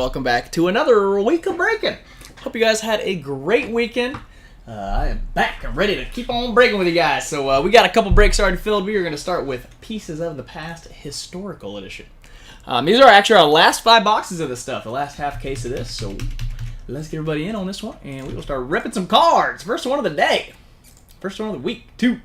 welcome back to another week of breaking. Hope you guys had a great weekend. I am back. I'm ready to keep on breaking with you guys. So we got a couple breaks already filled. We are going to start with Pieces of the Past Historical Edition. These are actually our last 5 boxes of this stuff, the last half case of this. So let's get everybody in on this one, and we will start ripping some cards. First one of the day. First one of the week, too.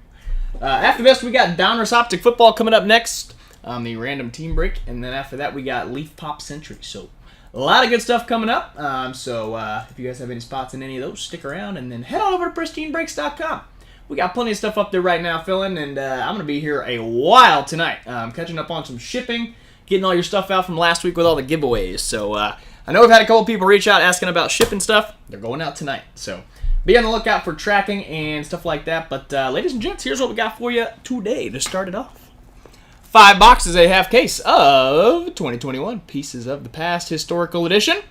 After this, we got Donruss Optic Football coming up next. The random team break, and then after that we got Leaf Pop Century. So a lot of good stuff coming up. If you guys have any spots in any of those, stick around and then head on over to pristinebreaks.com. We got plenty of stuff up there right now filling, and I'm going to be here a while tonight. Catching up on some shipping, getting all your stuff out from last week with all the giveaways. So I know we've had a couple people reach out asking about shipping stuff. They're going out tonight. So be on the lookout for tracking and stuff like that. But ladies and gents, here's what we got for you today to start it off. 5 boxes, a half case of 2021 Pieces of the Past Historical Edition.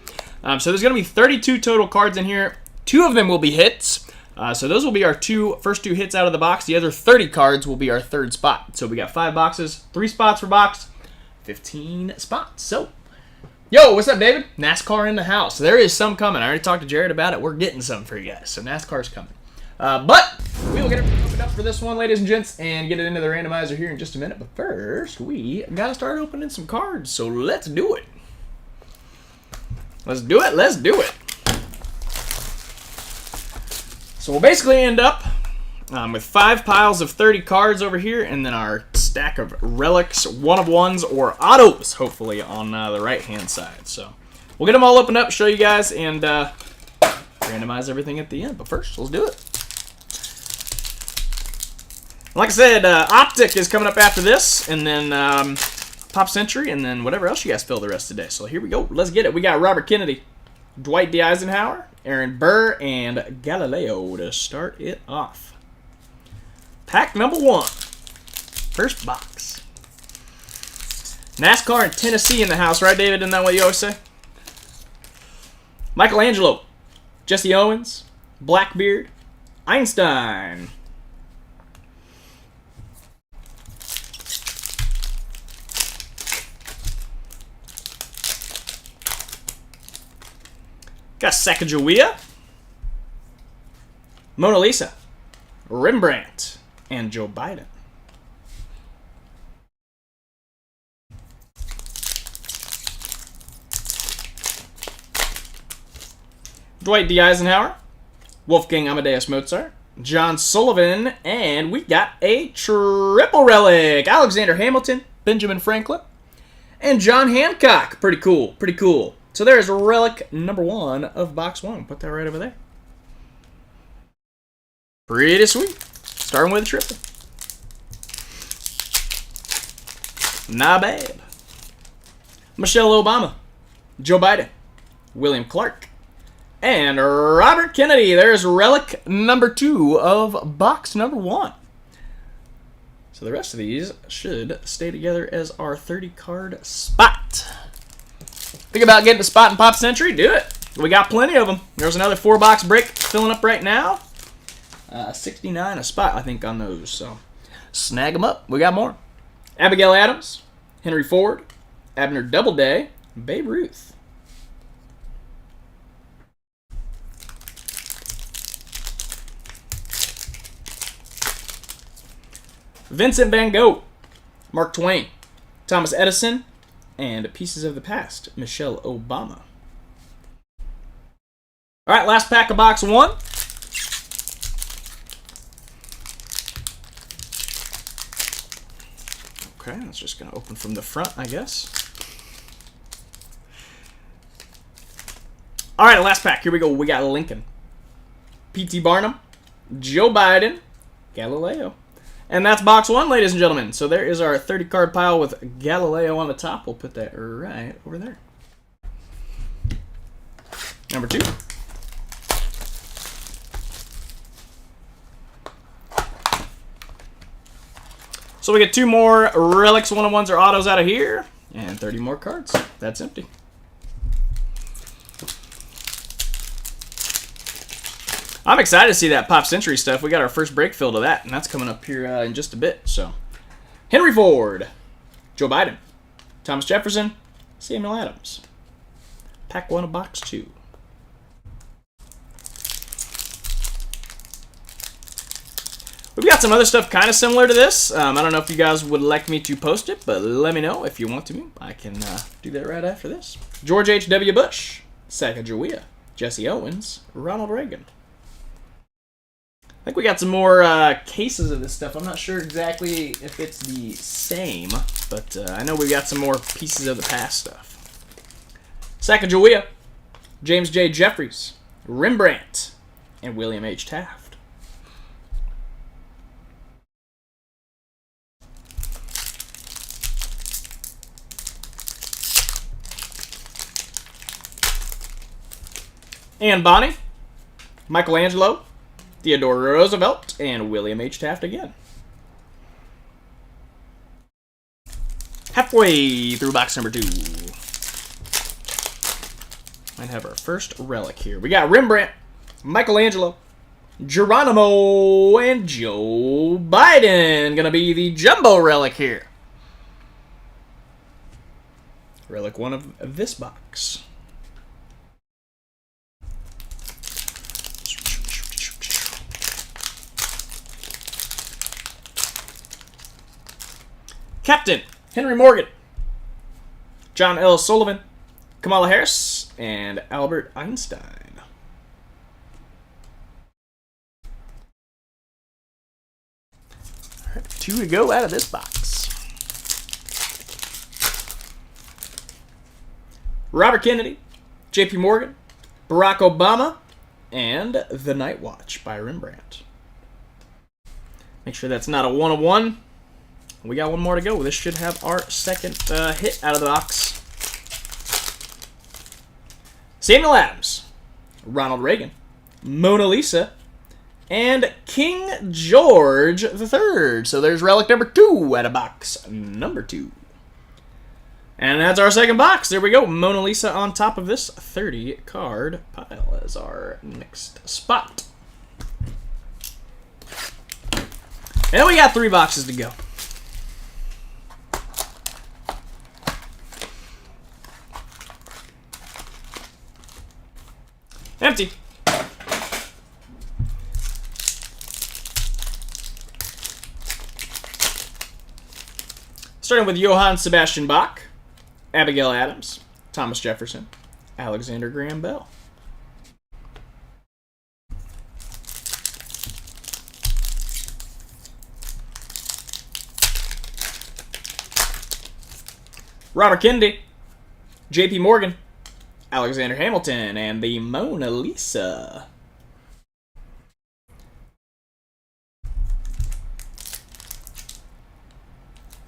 So there's going to be 32 total cards in here. 2 of them will be hits. So those will be our first two hits out of the box. The other 30 cards will be our third spot. So we got 5 boxes, 3 spots per box, 15 spots. So, yo, what's up, David? NASCAR in the house. There is some coming. I already talked to Jared about it. We're getting some for you guys. So NASCAR's coming. But we will get everything opened up for this one, ladies and gents, and get it into the randomizer here in just a minute. But first, we got to start opening some cards, so let's do it. Let's do it. Let's do it. So we'll basically end up with 5 piles of 30 cards over here, and then our stack of relics, one-of-ones, or autos, hopefully, on the right-hand side. So we'll get them all opened up, show you guys, and randomize everything at the end. But first, let's do it. Like I said, Optic is coming up after this, and then Pop Century, and then whatever else you guys fill the rest of the day. So here we go. Let's get it. We got Robert Kennedy, Dwight D. Eisenhower, Aaron Burr, and Galileo to start it off. Pack number 1. First box. NASCAR and Tennessee in the house, right, David? Isn't that what you always say? Michelangelo, Jesse Owens, Blackbeard, Einstein. Got Sacagawea, Mona Lisa, Rembrandt, and Joe Biden. Dwight D. Eisenhower, Wolfgang Amadeus Mozart, John Sullivan, and we got a triple relic. Alexander Hamilton, Benjamin Franklin, and John Hancock. Pretty cool, pretty cool. So there's relic number 1 of box 1. Put that right over there. Pretty sweet. Starting with a triple. Not bad. Michelle Obama, Joe Biden, William Clark, and Robert Kennedy. There's relic number 2 of box number 1. So the rest of these should stay together as our 30-card spot. Think about getting a spot in Pop Century? Do it. We got plenty of them. There's another 4-box break filling up right now. 69 a spot, I think, on those. So snag them up. We got more. Abigail Adams, Henry Ford, Abner Doubleday, Babe Ruth. Vincent Van Gogh, Mark Twain, Thomas Edison, and Pieces of the Past, Michelle Obama. All right, last pack of box 1. Okay, that's just going to open from the front, I guess. All right, last pack. Here we go. We got Lincoln, P.T. Barnum, Joe Biden, Galileo. And that's box 1, ladies and gentlemen. So there is our 30-card pile with Galileo on the top. We'll put that right over there. Number 2. So we get 2 more relics, one-of-ones or autos out of here, and 30 more cards. That's empty. I'm excited to see that Pop Century stuff. We got our first break filled of that, and that's coming up here in just a bit. So, Henry Ford, Joe Biden, Thomas Jefferson, Samuel Adams. Pack 1 of box 2. We've got some other stuff kind of similar to this. I don't know if you guys would like me to post it, but let me know if you want to. I can do that right after this. George H.W. Bush, Sacagawea, Jesse Owens, Ronald Reagan. I think we got some more cases of this stuff. I'm not sure exactly if it's the same, but I know we got some more pieces of the past stuff. Sacagawea, James J. Jeffries, Rembrandt, and William H. Taft. Anne Bonny, Michelangelo, Theodore Roosevelt, and William H. Taft again. Halfway through box number 2. Might have our first relic here. We got Rembrandt, Michelangelo, Geronimo, and Joe Biden. Gonna be the jumbo relic here. Relic 1 of this box. Captain Henry Morgan, John L. Sullivan, Kamala Harris, and Albert Einstein. All right, 2 to go out of this box. Robert Kennedy, J.P. Morgan, Barack Obama, and The Night Watch by Rembrandt. Make sure that's not a 1 of 1. We got one more to go. This should have our second hit out of the box. Samuel Adams, Ronald Reagan, Mona Lisa, and King George III. So there's relic number 2 out of box number 2. And that's our second box. There we go. Mona Lisa on top of this 30-card pile as our next spot. And we got 3 boxes to go. Empty. Starting with Johann Sebastian Bach, Abigail Adams, Thomas Jefferson, Alexander Graham Bell. Robert Kennedy, J.P. Morgan, Alexander Hamilton, and the Mona Lisa.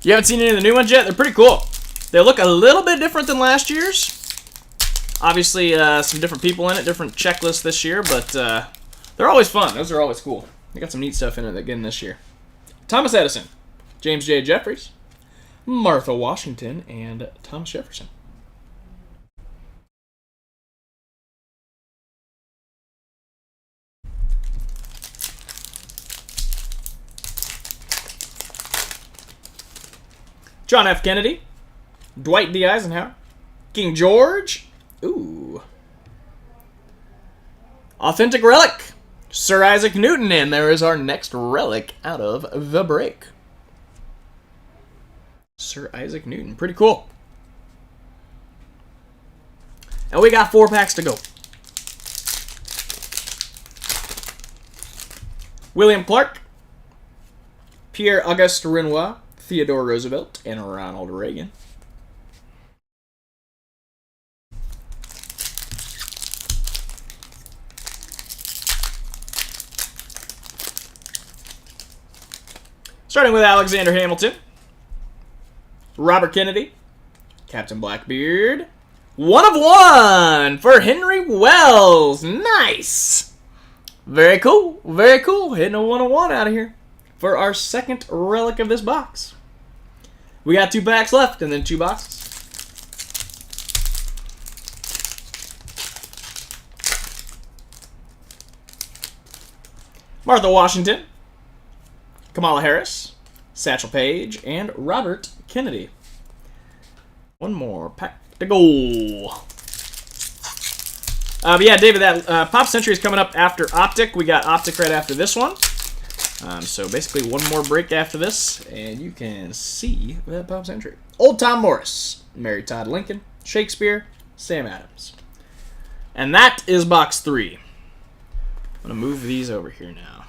You haven't seen any of the new ones yet? They're pretty cool. They look a little bit different than last year's. Obviously, some different people in it, different checklists this year, but they're always fun. Those are always cool. They got some neat stuff in it again this year. Thomas Edison, James J. Jeffries, Martha Washington, and Thomas Jefferson. John F. Kennedy, Dwight D. Eisenhower, King George, ooh, authentic relic, Sir Isaac Newton, and there is our next relic out of the break. Sir Isaac Newton, pretty cool. And we got 4 packs to go. William Clark, Pierre-Auguste Renoir, Theodore Roosevelt, and Ronald Reagan. Starting with Alexander Hamilton, Robert Kennedy, Captain Blackbeard, 1 of 1 for Henry Wells. Nice. Very cool. Very cool. Hitting a 1 of 1 out of here for our second relic of this box. We got 2 packs left and then 2 boxes. Martha Washington, Kamala Harris, Satchel Paige, and Robert Kennedy. One more pack to go. But yeah, David, that Pop Century is coming up after Optic. We got Optic right after this one. So basically one more break after this, and you can see that Pop Century. Old Tom Morris, Mary Todd Lincoln, Shakespeare, Sam Adams. And that is box 3. I'm going to move these over here now.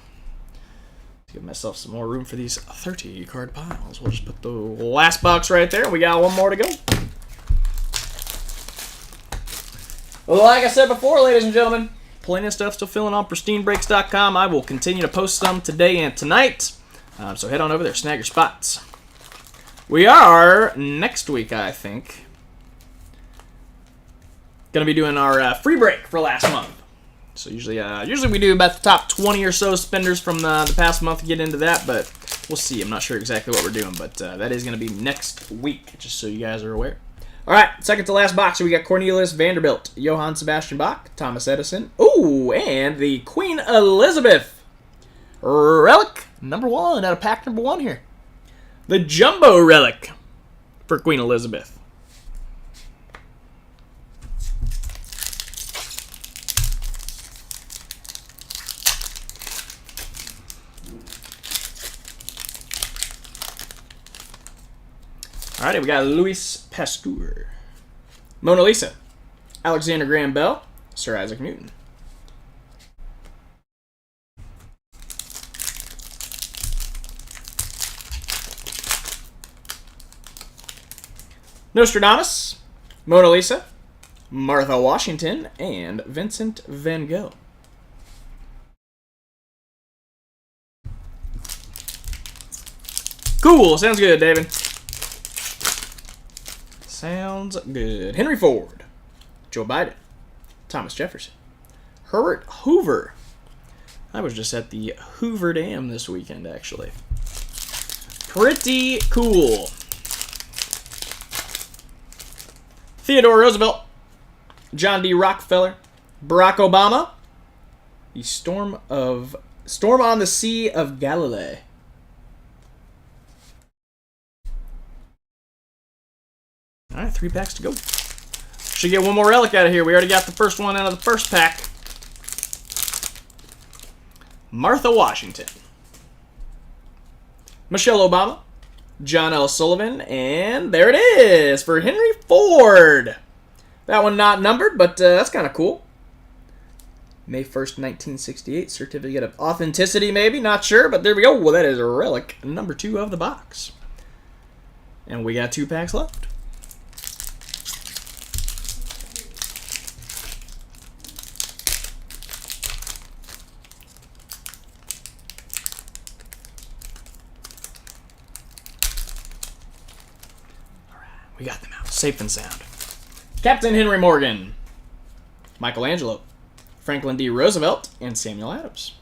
Give myself some more room for these 30 card piles. We'll just put the last box right there. We got one more to go. Well, like I said before, ladies and gentlemen, plenty of stuff still filling on pristinebreaks.com. I will continue to post some today and tonight. So head on over there, snag your spots. We are, next week, I think, going to be doing our free break for last month. So usually we do about the top 20 or so spenders from the past month to get into that, but we'll see. I'm not sure exactly what we're doing, but that is going to be next week, just so you guys are aware. All right, second to last box, we got Cornelius Vanderbilt, Johann Sebastian Bach, Thomas Edison, ooh, and the Queen Elizabeth relic number 1 out of pack number 1 here. The Jumbo relic for Queen Elizabeth. Alrighty, we got Louis Pasteur, Mona Lisa, Alexander Graham Bell, Sir Isaac Newton. Nostradamus, Mona Lisa, Martha Washington, and Vincent van Gogh. Cool, sounds good, David. Sounds good. Henry Ford, Joe Biden, Thomas Jefferson, Herbert Hoover. I was just at the Hoover Dam this weekend, actually. Pretty cool. Theodore Roosevelt, John D. Rockefeller, Barack Obama, the Storm on the Sea of Galilee. All right, 3 packs to go. Should get one more relic out of here. We already got the first one out of the first pack. Martha Washington, Michelle Obama, John L. Sullivan, and there it is for Henry Ford. That one not numbered, but that's kind of cool. May 1st, 1968. Certificate of authenticity, maybe. Not sure, but there we go. Well, that is relic number 2 of the box. And we got 2 packs left. We got them out. Safe and sound. Captain Henry Morgan, Michelangelo, Franklin D. Roosevelt, and Samuel Adams.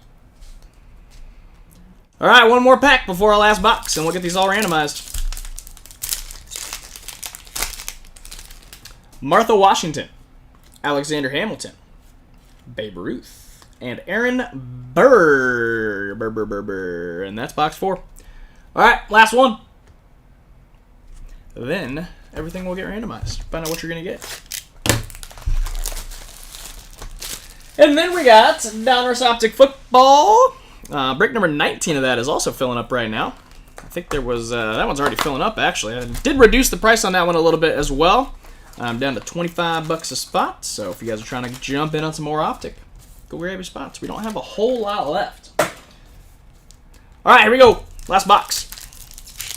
All right, one more pack before our last box, and we'll get these all randomized. Martha Washington, Alexander Hamilton, Babe Ruth, and Aaron Burr. And that's box 4. All right, last one. Then everything will get randomized. Find out what you're going to get. And then we got Donruss Optic Football. Break number 19 of that is also filling up right now. I think there was... that one's already filling up, actually. I did reduce the price on that one a little bit as well. Down to $25 a spot. So if you guys are trying to jump in on some more Optic, go grab your spots. We don't have a whole lot left. All right, here we go. Last box.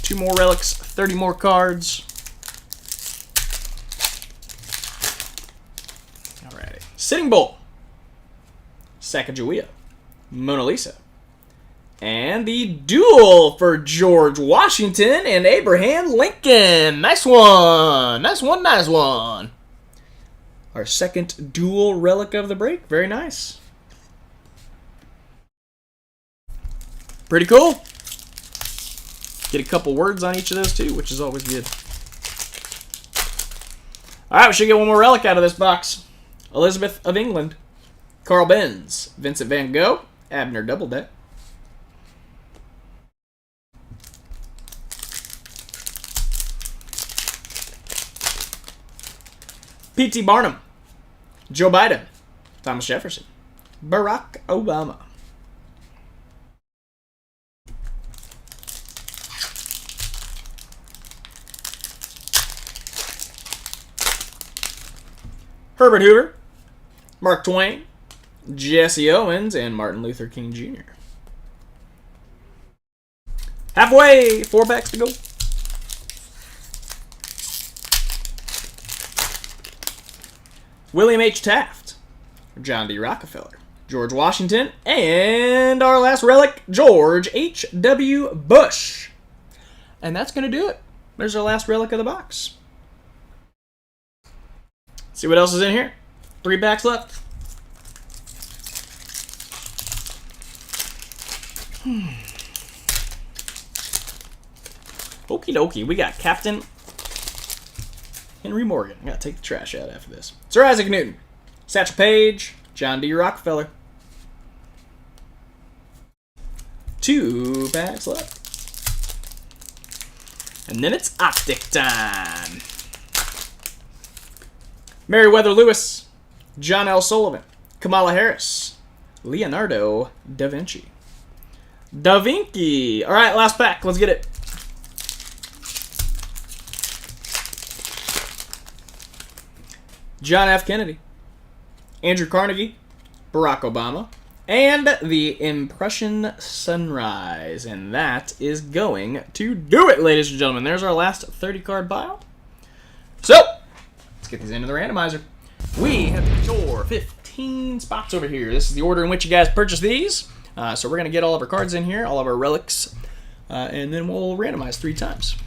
2 more relics, 30 more cards. Alrighty. Sitting Bull, Sacagawea, Mona Lisa, and the duel for George Washington and Abraham Lincoln. Nice one. Nice one, nice one. Our second dual relic of the break. Very nice. Pretty cool. Get a couple words on each of those too, which is always good. All right, we should get one more relic out of this box. Elizabeth of England, Carl Benz, Vincent van Gogh, Abner Doubleday. P.T. Barnum, Joe Biden, Thomas Jefferson. Barack Obama. Herbert Hoover. Mark Twain. Jesse Owens. And Martin Luther King Jr. Halfway. 4 packs to go. William H. Taft. John D. Rockefeller. George Washington. And our last relic, George H.W. Bush. And that's going to do it. There's our last relic of the box. See what else is in here. 3 packs left. Okie dokie. We got Captain Henry Morgan. I gotta take the trash out after this. Sir Isaac Newton. Satchel Paige. John D. Rockefeller. 2 packs left. And then it's optic time. Meriwether Lewis. John L. Sullivan. Kamala Harris. Leonardo da Vinci. Da Vinci. All right, last pack. Let's get it. John F. Kennedy, Andrew Carnegie, Barack Obama, and the Impression Sunrise. And that is going to do it, ladies and gentlemen. There's our last 30-card pile. So, let's get these into the randomizer. We have your 15 spots over here. This is the order in which you guys purchase these. So we're going to get all of our cards in here, all of our relics, and then we'll randomize 3 times.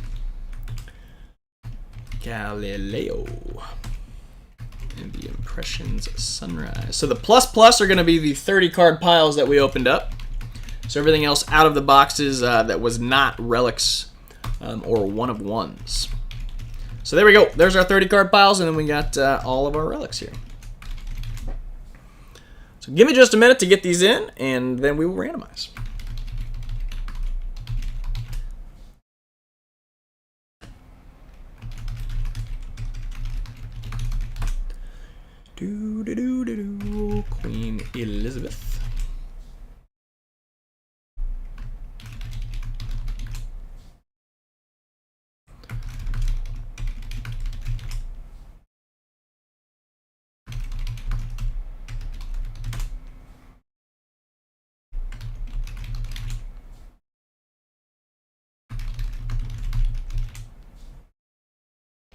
Galileo. And the Impressions Sunrise. So the plus are going to be the 30-card piles that we opened up. So everything else out of the boxes that was not relics or one of ones. So there we go. There's our 30-card piles, and then we got all of our relics here. So give me just a minute to get these in, and then we will randomize. Queen Elizabeth.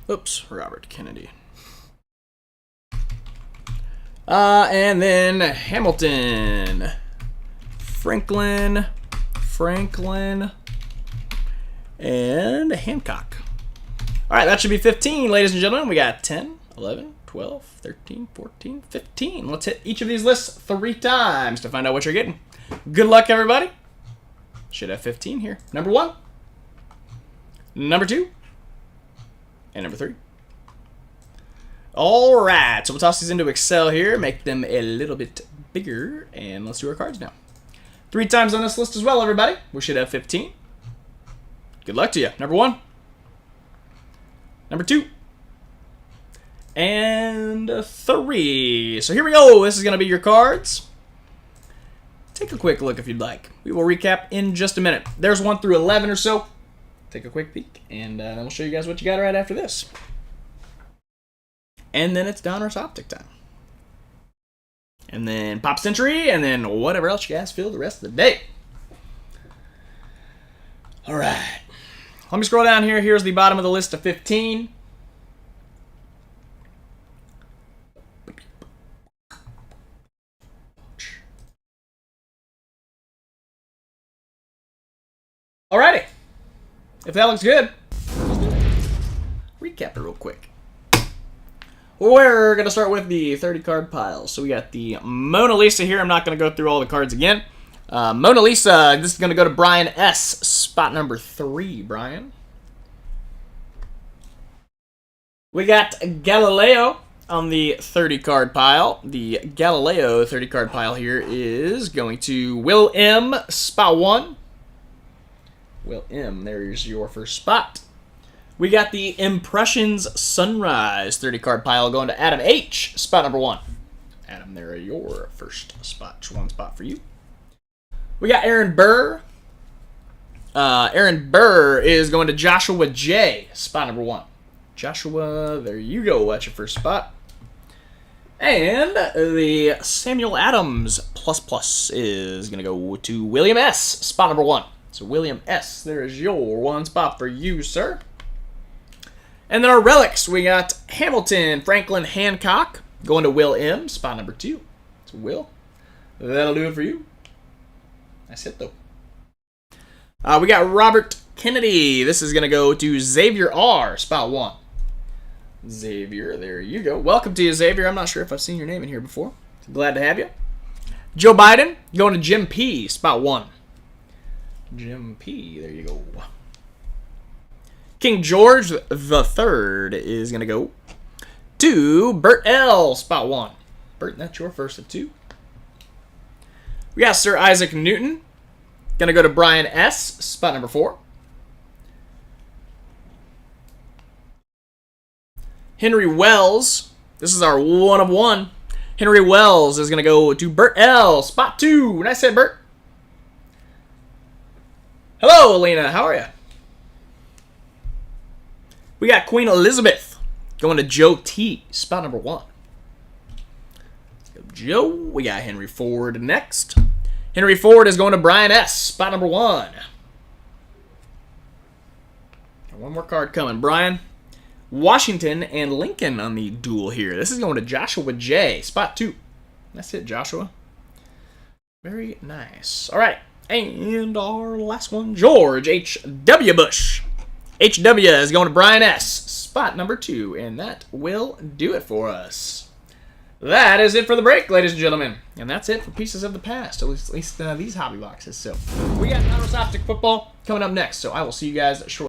Oops, Robert Kennedy. And then Hamilton, Franklin, and Hancock. All right, that should be 15, ladies and gentlemen. We got 10, 11, 12, 13, 14, 15. Let's hit each of these lists 3 times to find out what you're getting. Good luck, everybody. Should have 15 here. Number 1, number 2, and number 3. All right, so we'll toss these into Excel here, make them a little bit bigger, and let's do our cards now. 3 times on this list as well, everybody. We should have 15. Good luck to you. Number 1, number 2, and 3. So here we go. This is going to be your cards. Take a quick look if you'd like. We will recap in just a minute. There's 1 through 11 or so. Take a quick peek, and then we'll show you guys what you got right after this. And then it's Donruss Optic time. And then Pop Century, and then whatever else you guys feel the rest of the day. All right. Let me scroll down here. Here's the bottom of the list of 15. Alrighty. If that looks good, recap it real quick. We're going to start with the 30-card pile. So we got the Mona Lisa here. I'm not going to go through all the cards again. Mona Lisa, this is going to go to Brian S. Spot number 3, Brian. We got Galileo on the 30-card pile. The Galileo 30-card pile here is going to Will M. Spot 1. Will M., there's your first spot. We got the Impressions Sunrise 30-card pile going to Adam H., spot number 1. Adam, there your first spot. Just one spot for you. We got Aaron Burr. Aaron Burr is going to Joshua J. Spot number 1. Joshua, there you go. That's your first spot. And the Samuel Adams ++ is going to go to William S. Spot number 1. So William S., there is your one spot for you, sir. And then our relics, we got Hamilton Franklin Hancock going to Will M. Spot number 2. So Will, that'll do it for you. That's it, though. We got Robert Kennedy. This is going to go to Xavier R. Spot 1. Xavier, there you go. Welcome to you, Xavier. I'm not sure if I've seen your name in here before. Glad to have you. Joe Biden going to Jim P. Spot 1. Jim P. There you go. King George III is going to go to Bert L. Spot 1. Bert, that's your first of 2. We got Sir Isaac Newton. Going to go to Brian S. Spot number 4. Henry Wells. This is our 1 of 1. Henry Wells is going to go to Bert L. Spot 2. Nice hit, Bert. Hello, Alina. How are you? We got Queen Elizabeth going to Joe T. Spot number 1. Let's go, Joe. We got Henry Ford next. Henry Ford is going to Brian S. Spot number 1. Got one more card coming. Brian. Washington and Lincoln on the duel here. This is going to Joshua J. Spot 2. That's it, Joshua. Very nice. All right. And our last one, George H.W. Bush. H.W. is going to Brian S. Spot number 2. And that will do it for us. That is it for the break, ladies and gentlemen. And that's it for Pieces of the Past, at least these hobby boxes. So we got Microsoft Football coming up next. So I will see you guys shortly.